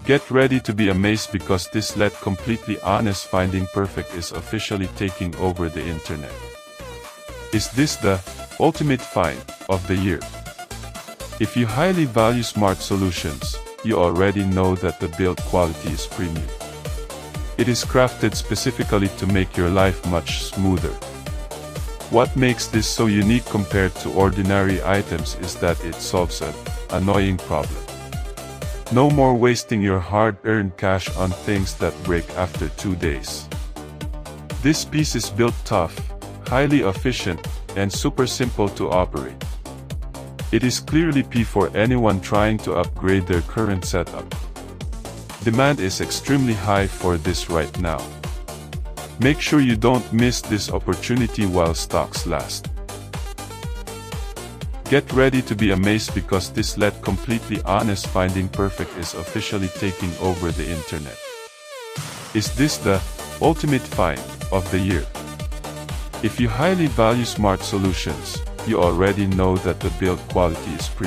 Get ready to be amazed because this LED completely honest finding perfect is officially taking over the internet. Is this the ultimate find of the year? If you highly value smart solutions, you already know that the build quality is premium. It is crafted specifically to make your life much smoother. What makes this so unique compared to ordinary items is that it solves an annoying problem. No more wasting your hard-earned cash on things that break after 2 days. This piece is built tough, highly efficient, and super simple to operate. It is clearly P for anyone trying to upgrade their current setup. Demand is extremely high for this right now. Make sure you don't miss this opportunity while stocks last. Get ready to be amazed because this LED completely honest finding perfect is officially taking over the internet. Is this the ultimate find of the year? If you highly value smart solutions, you already know that the build quality is premium.